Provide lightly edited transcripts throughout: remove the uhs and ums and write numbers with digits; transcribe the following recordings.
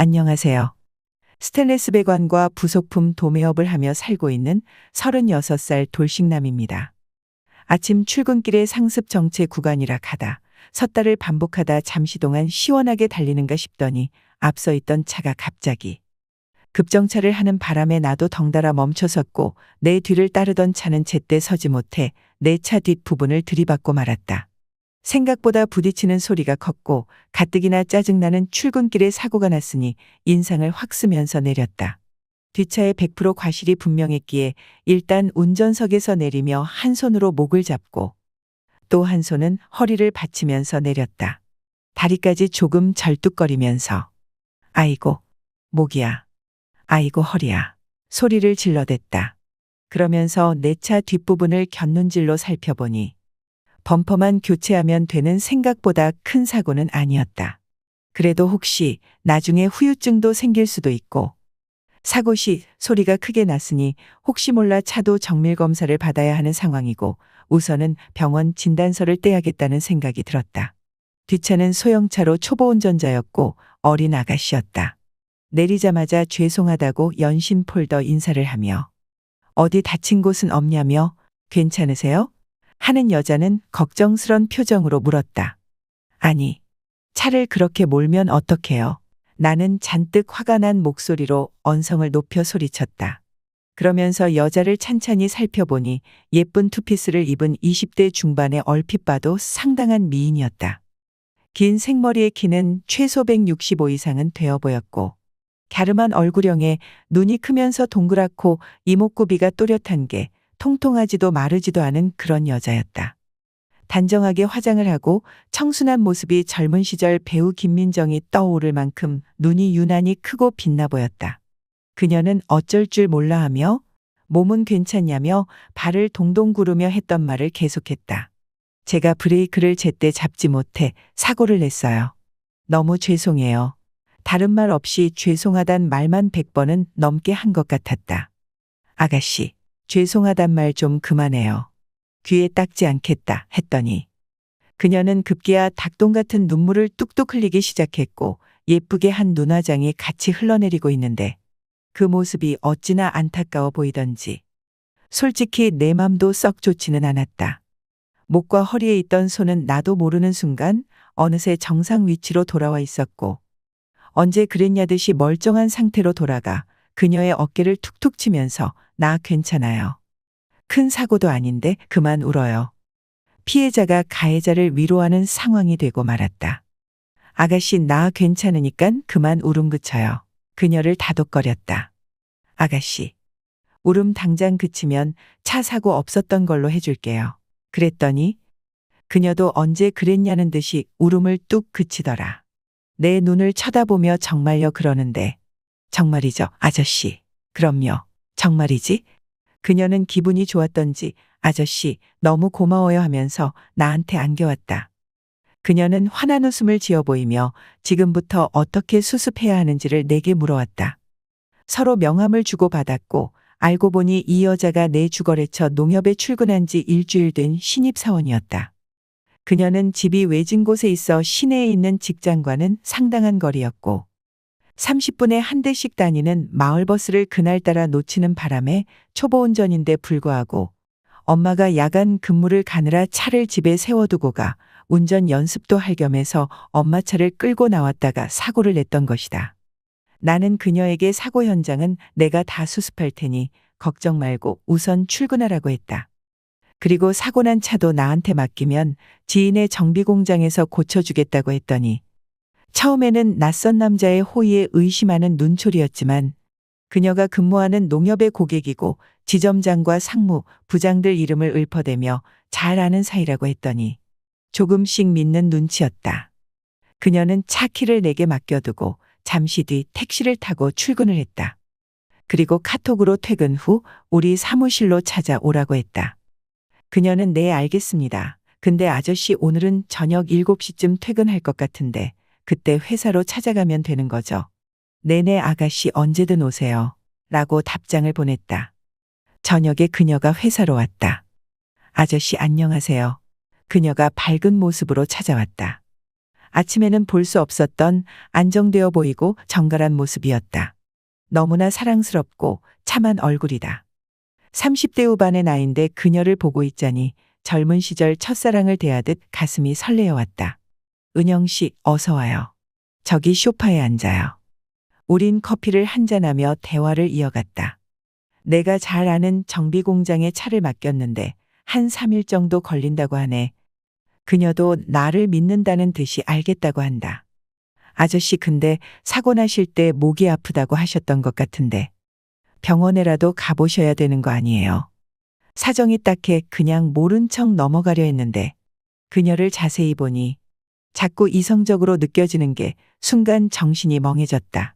안녕하세요. 스테인리스 배관과 부속품 도매업을 하며 살고 있는 36살 돌싱남입니다. 아침 출근길에 상습 정체 구간이라 가다 섰다를 반복하다 잠시 동안 시원하게 달리는가 싶더니 앞서 있던 차가 갑자기 급정차를 하는 바람에 나도 덩달아 멈춰섰고 내 뒤를 따르던 차는 제때 서지 못해 내 차 뒷부분을 들이받고 말았다. 생각보다 부딪히는 소리가 컸고 가뜩이나 짜증나는 출근길에 사고가 났으니 인상을 확 쓰면서 내렸다. 뒷차에 100% 과실이 분명했기에 일단 운전석에서 내리며 한 손으로 목을 잡고 또 한 손은 허리를 받치면서 내렸다. 다리까지 조금 절뚝거리면서 아이고 목이야. 아이고 허리야. 소리를 질러댔다. 그러면서 내 차 뒷부분을 곁눈질로 살펴보니 범퍼만 교체하면 되는 생각보다 큰 사고는 아니었다. 그래도 혹시 나중에 후유증도 생길 수도 있고 사고 시 소리가 크게 났으니 혹시 몰라 차도 정밀 검사를 받아야 하는 상황이고 우선은 병원 진단서를 떼야겠다는 생각이 들었다. 뒷차는 소형차로 초보 운전자였고 어린 아가씨였다. 내리자마자 죄송하다고 연신 폴더 인사를 하며 어디 다친 곳은 없냐며 괜찮으세요? 하는 여자는 걱정스런 표정으로 물었다. 아니, 차를 그렇게 몰면 어떡해요? 나는 잔뜩 화가 난 목소리로 언성을 높여 소리쳤다. 그러면서 여자를 찬찬히 살펴보니 예쁜 투피스를 입은 20대 중반의 얼핏 봐도 상당한 미인이었다. 긴 생머리의 키는 최소 165 이상은 되어 보였고 갸름한 얼굴형에 눈이 크면서 동그랗고 이목구비가 또렷한 게 통통하지도 마르지도 않은 그런 여자였다. 단정하게 화장을 하고 청순한 모습이 젊은 시절 배우 김민정이 떠오를 만큼 눈이 유난히 크고 빛나 보였다. 그녀는 어쩔 줄 몰라 하며 몸은 괜찮냐며 발을 동동 구르며 했던 말을 계속했다. 제가 브레이크를 제때 잡지 못해 사고를 냈어요. 너무 죄송해요. 다른 말 없이 죄송하단 말만 100번은 넘게 한 것 같았다. 아가씨. 죄송하단 말 좀 그만해요. 귀에 닦지 않겠다 했더니 그녀는 급기야 닭똥 같은 눈물을 뚝뚝 흘리기 시작했고 예쁘게 한 눈화장이 같이 흘러내리고 있는데 그 모습이 어찌나 안타까워 보이던지 솔직히 내 맘도 썩 좋지는 않았다. 목과 허리에 있던 손은 나도 모르는 순간 어느새 정상 위치로 돌아와 있었고 언제 그랬냐듯이 멀쩡한 상태로 돌아가 그녀의 어깨를 툭툭 치면서 나 괜찮아요. 큰 사고도 아닌데 그만 울어요. 피해자가 가해자를 위로하는 상황이 되고 말았다. 아가씨 나 괜찮으니깐 그만 울음 그쳐요. 그녀를 다독거렸다. 아가씨. 울음 당장 그치면 차 사고 없었던 걸로 해줄게요. 그랬더니 그녀도 언제 그랬냐는 듯이 울음을 뚝 그치더라. 내 눈을 쳐다보며 정말요 그러는데 정말이죠 아저씨. 그럼요. 정말이지? 그녀는 기분이 좋았던지 아저씨 너무 고마워요 하면서 나한테 안겨왔다. 그녀는 환한 웃음을 지어 보이며 지금부터 어떻게 수습해야 하는지를 내게 물어왔다. 서로 명함을 주고받았고 알고 보니 이 여자가 내 주거래처 농협에 출근한 지 일주일 된 신입사원이었다. 그녀는 집이 외진 곳에 있어 시내에 있는 직장과는 상당한 거리였고 30분에 한 대씩 다니는 마을버스를 그날따라 놓치는 바람에 초보 운전인데 불구하고 엄마가 야간 근무를 가느라 차를 집에 세워두고 가 운전 연습도 할 겸해서 엄마 차를 끌고 나왔다가 사고를 냈던 것이다. 나는 그녀에게 사고 현장은 내가 다 수습할 테니 걱정 말고 우선 출근하라고 했다. 그리고 사고 난 차도 나한테 맡기면 지인의 정비 공장에서 고쳐주겠다고 했더니 처음에는 낯선 남자의 호의에 의심하는 눈초리였지만 그녀가 근무하는 농협의 고객이고 지점장과 상무, 부장들 이름을 읊어대며 잘 아는 사이라고 했더니 조금씩 믿는 눈치였다. 그녀는 차 키를 내게 맡겨두고 잠시 뒤 택시를 타고 출근을 했다. 그리고 카톡으로 퇴근 후 우리 사무실로 찾아오라고 했다. 그녀는 네 알겠습니다. 근데 아저씨 오늘은 저녁 7시쯤 퇴근할 것 같은데 그때 회사로 찾아가면 되는 거죠. 네네 아가씨 언제든 오세요. 라고 답장을 보냈다. 저녁에 그녀가 회사로 왔다. 아저씨 안녕하세요. 그녀가 밝은 모습으로 찾아왔다. 아침에는 볼 수 없었던 안정되어 보이고 정갈한 모습이었다. 너무나 사랑스럽고 참한 얼굴이다. 30대 후반의 나이인데 그녀를 보고 있자니 젊은 시절 첫사랑을 대하듯 가슴이 설레어왔다. 은영 씨, 어서 와요. 저기 소파에 앉아요. 우린 커피를 한잔하며 대화를 이어갔다. 내가 잘 아는 정비 공장에 차를 맡겼는데 한 3일 정도 걸린다고 하네. 그녀도 나를 믿는다는 듯이 알겠다고 한다. 아저씨, 근데 사고 나실 때 목이 아프다고 하셨던 것 같은데 병원에라도 가보셔야 되는 거 아니에요? 사정이 딱해 그냥 모른 척 넘어가려 했는데 그녀를 자세히 보니 자꾸 이성적으로 느껴지는 게 순간 정신이 멍해졌다.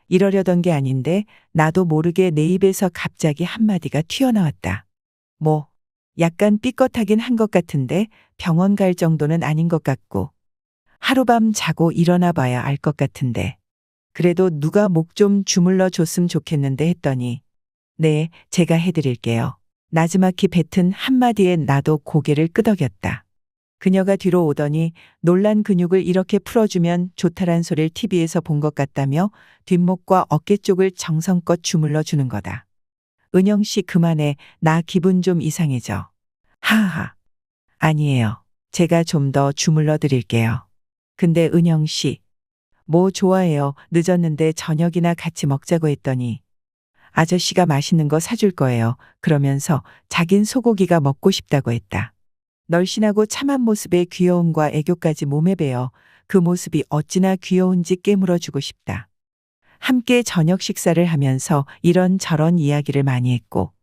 이러려던 게 아닌데 나도 모르게 내 입에서 갑자기 한마디가 튀어나왔다. 뭐, 약간 삐끗하긴 한 것 같은데 병원 갈 정도는 아닌 것 같고 하룻밤 자고 일어나 봐야 알 것 같은데 그래도 누가 목 좀 주물러 줬으면 좋겠는데 했더니 네, 제가 해드릴게요. 나지막히 뱉은 한마디에 나도 고개를 끄덕였다. 그녀가 뒤로 오더니 놀란 근육을 이렇게 풀어주면 좋다란 소리를 TV에서 본 것 같다며 뒷목과 어깨 쪽을 정성껏 주물러 주는 거다. 은영 씨, 그만해. 나 기분 좀 이상해져. 하하. 아니에요. 제가 좀 더 주물러 드릴게요. 근데 은영 씨, 뭐 좋아해요. 늦었는데 저녁이나 같이 먹자고 했더니 아저씨가 맛있는 거 사줄 거예요. 그러면서 자긴 소고기가 먹고 싶다고 했다. 널씬하고 참한 모습에 귀여움과 애교까지 몸에 배어 그 모습이 어찌나 귀여운지 깨물어주고 싶다. 함께 저녁 식사를 하면서 이런저런 이야기를 많이 했고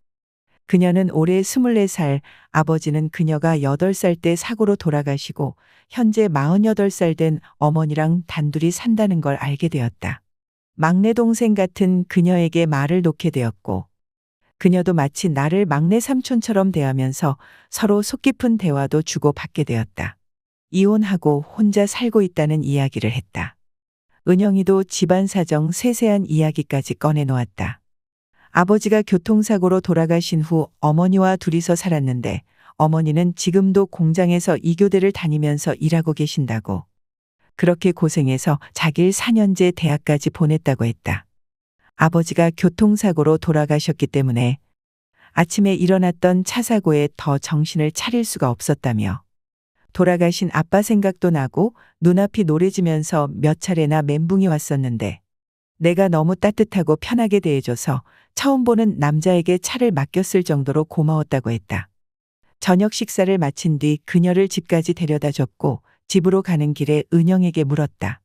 그녀는 올해 24살, 아버지는 그녀가 8살 때 사고로 돌아가시고 현재 48살 된 어머니랑 단둘이 산다는 걸 알게 되었다. 막내 동생 같은 그녀에게 말을 놓게 되었고 그녀도 마치 나를 막내 삼촌처럼 대하면서 서로 속 깊은 대화도 주고받게 되었다. 이혼하고 혼자 살고 있다는 이야기를 했다. 은영이도 집안 사정 세세한 이야기까지 꺼내놓았다. 아버지가 교통사고로 돌아가신 후 어머니와 둘이서 살았는데 어머니는 지금도 공장에서 2교대를 다니면서 일하고 계신다고. 그렇게 고생해서 자길 4년제 대학까지 보냈다고 했다. 아버지가 교통사고로 돌아가셨기 때문에 아침에 일어났던 차 사고에 더 정신을 차릴 수가 없었다며 돌아가신 아빠 생각도 나고 눈앞이 노래지면서 몇 차례나 멘붕이 왔었는데 내가 너무 따뜻하고 편하게 대해줘서 처음 보는 남자에게 차를 맡겼을 정도로 고마웠다고 했다. 저녁 식사를 마친 뒤 그녀를 집까지 데려다 줬고 집으로 가는 길에 은영에게 물었다.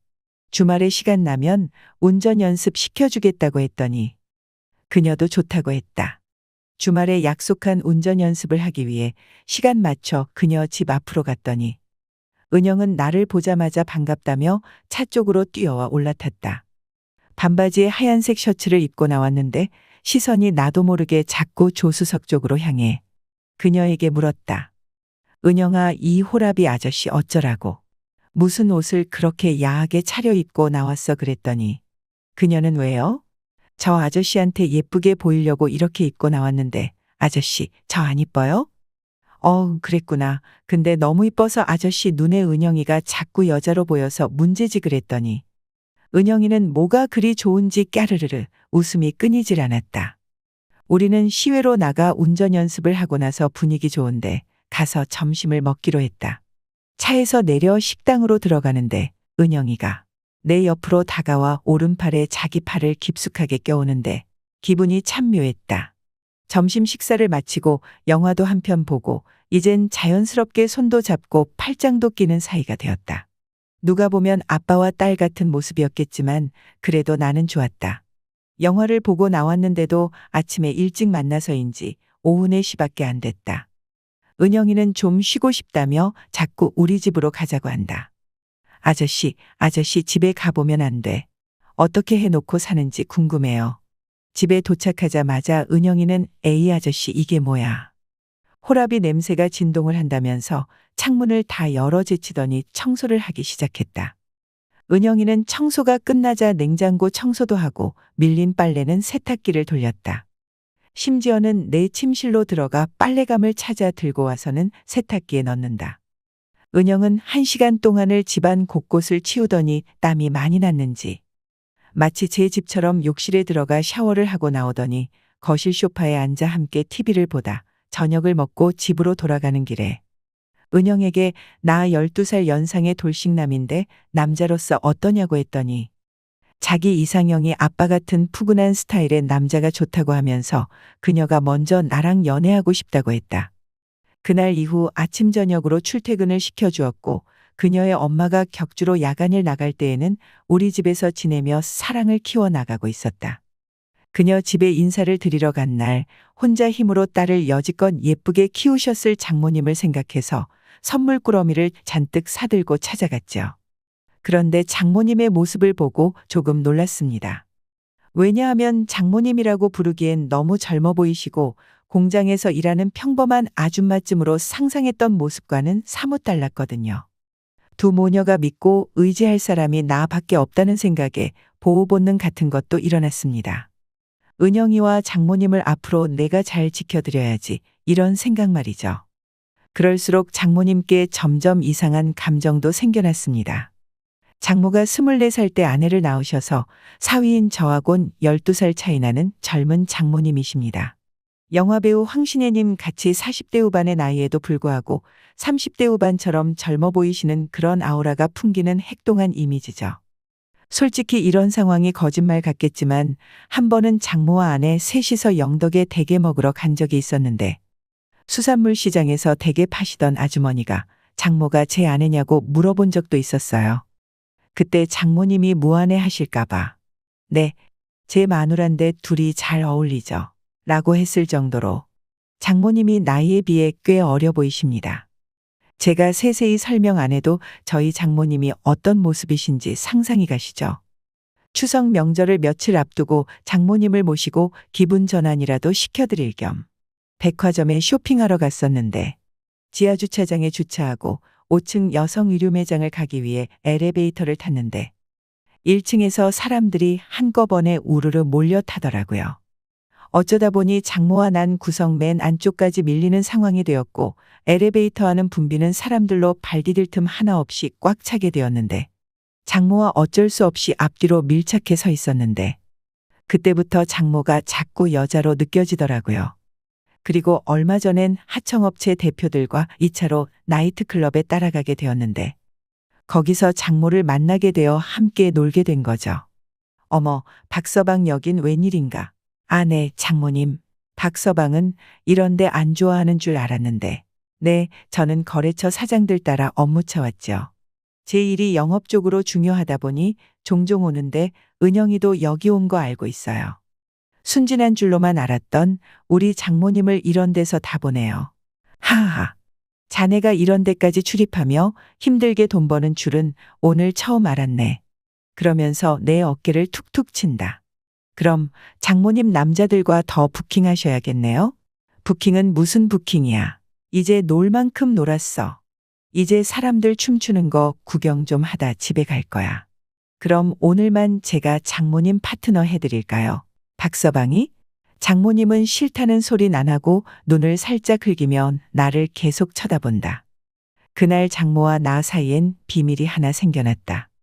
주말에 시간 나면 운전 연습 시켜주겠다고 했더니 그녀도 좋다고 했다. 주말에 약속한 운전 연습을 하기 위해 시간 맞춰 그녀 집 앞으로 갔더니 은영은 나를 보자마자 반갑다며 차 쪽으로 뛰어와 올라탔다. 반바지에 하얀색 셔츠를 입고 나왔는데 시선이 나도 모르게 자꾸 조수석 쪽으로 향해 그녀에게 물었다. 은영아, 이 호라비 아저씨 어쩌라고. 무슨 옷을 그렇게 야하게 차려입고 나왔어 그랬더니 그녀는 왜요? 저 아저씨한테 예쁘게 보이려고 이렇게 입고 나왔는데 아저씨 저 안 이뻐요? 그랬구나. 근데 너무 이뻐서 아저씨 눈에 은영이가 자꾸 여자로 보여서 문제지 그랬더니 은영이는 뭐가 그리 좋은지 까르르르 웃음이 끊이질 않았다. 우리는 시외로 나가 운전 연습을 하고 나서 분위기 좋은데 가서 점심을 먹기로 했다. 차에서 내려 식당으로 들어가는데 은영이가 내 옆으로 다가와 오른팔에 자기 팔을 깊숙하게 껴오는데 기분이 참 묘했다. 점심 식사를 마치고 영화도 한 편 보고 이젠 자연스럽게 손도 잡고 팔짱도 끼는 사이가 되었다. 누가 보면 아빠와 딸 같은 모습이었겠지만 그래도 나는 좋았다. 영화를 보고 나왔는데도 아침에 일찍 만나서인지 오후 4시밖에 안 됐다. 은영이는 좀 쉬고 싶다며 자꾸 우리 집으로 가자고 한다. 아저씨 집에 가보면 안 돼. 어떻게 해놓고 사는지 궁금해요. 집에 도착하자마자 은영이는 에이 아저씨 이게 뭐야. 호라비 냄새가 진동을 한다면서 창문을 다 열어 제치더니 청소를 하기 시작했다. 은영이는 청소가 끝나자 냉장고 청소도 하고 밀린 빨래는 세탁기를 돌렸다. 심지어는 내 침실로 들어가 빨래감을 찾아 들고 와서는 세탁기에 넣는다. 은영은 1시간 동안을 집안 곳곳을 치우더니 땀이 많이 났는지 마치 제 집처럼 욕실에 들어가 샤워를 하고 나오더니 거실 소파에 앉아 함께 TV를 보다 저녁을 먹고 집으로 돌아가는 길에 은영에게 나 12살 연상의 돌싱남인데 남자로서 어떠냐고 했더니 자기 이상형이 아빠 같은 푸근한 스타일의 남자가 좋다고 하면서 그녀가 먼저 나랑 연애하고 싶다고 했다. 그날 이후 아침 저녁으로 출퇴근을 시켜주었고 그녀의 엄마가 격주로 야간일 나갈 때에는 우리 집에서 지내며 사랑을 키워나가고 있었다. 그녀 집에 인사를 드리러 간 날 혼자 힘으로 딸을 여지껏 예쁘게 키우셨을 장모님을 생각해서 선물 꾸러미를 잔뜩 사들고 찾아갔죠. 그런데 장모님의 모습을 보고 조금 놀랐습니다. 왜냐하면 장모님이라고 부르기엔 너무 젊어 보이시고 공장에서 일하는 평범한 아줌마쯤으로 상상했던 모습과는 사뭇 달랐거든요. 두 모녀가 믿고 의지할 사람이 나밖에 없다는 생각에 보호 본능 같은 것도 일어났습니다. 은영이와 장모님을 앞으로 내가 잘 지켜드려야지 이런 생각 말이죠. 그럴수록 장모님께 점점 이상한 감정도 생겨났습니다. 장모가 24살 때 아내를 낳으셔서 사위인 저하곤 12살 차이 나는 젊은 장모님이십니다. 영화배우 황신혜님 같이 40대 후반의 나이에도 불구하고 30대 후반처럼 젊어 보이시는 그런 아우라가 풍기는 핵동한 이미지죠. 솔직히 이런 상황이 거짓말 같겠지만 한 번은 장모와 아내 셋이서 영덕에 대게 먹으러 간 적이 있었는데 수산물 시장에서 대게 파시던 아주머니가 장모가 제 아내냐고 물어본 적도 있었어요. 그때 장모님이 무안해 하실까봐 네, 제 마누란데 둘이 잘 어울리죠. 라고 했을 정도로 장모님이 나이에 비해 꽤 어려 보이십니다. 제가 세세히 설명 안 해도 저희 장모님이 어떤 모습이신지 상상이 가시죠. 추석 명절을 며칠 앞두고 장모님을 모시고 기분 전환이라도 시켜드릴 겸 백화점에 쇼핑하러 갔었는데 지하주차장에 주차하고 5층 여성 의류 매장을 가기 위해 엘리베이터를 탔는데 1층에서 사람들이 한꺼번에 우르르 몰려 타더라고요. 어쩌다 보니 장모와 난 구석 맨 안쪽까지 밀리는 상황이 되었고 엘리베이터 안은 붐비는 사람들로 발 디딜 틈 하나 없이 꽉 차게 되었는데 장모와 어쩔 수 없이 앞뒤로 밀착해 서 있었는데 그때부터 장모가 자꾸 여자로 느껴지더라고요. 그리고 얼마 전엔 하청업체 대표들과 2차로 나이트클럽에 따라가게 되었는데 거기서 장모를 만나게 되어 함께 놀게 된 거죠. 어머, 박서방 여긴 웬일인가? 아, 네, 장모님. 박서방은 이런데 안 좋아하는 줄 알았는데. 네, 저는 거래처 사장들 따라 업무차 왔죠. 제 일이 영업 쪽으로 중요하다 보니 종종 오는데 은영이도 여기 온 거 알고 있어요. 순진한 줄로만 알았던 우리 장모님을 이런 데서 다 보네요. 하하. 자네가 이런 데까지 출입하며 힘들게 돈 버는 줄은 오늘 처음 알았네. 그러면서 내 어깨를 툭툭 친다. 그럼 장모님 남자들과 더 부킹하셔야겠네요. 부킹은 무슨 부킹이야. 이제 놀 만큼 놀았어. 이제 사람들 춤추는 거 구경 좀 하다 집에 갈 거야. 그럼 오늘만 제가 장모님 파트너 해드릴까요? 박서방이? 장모님은 싫다는 소린 안 하고 눈을 살짝 흘기면 나를 계속 쳐다본다. 그날 장모와 나 사이엔 비밀이 하나 생겨났다.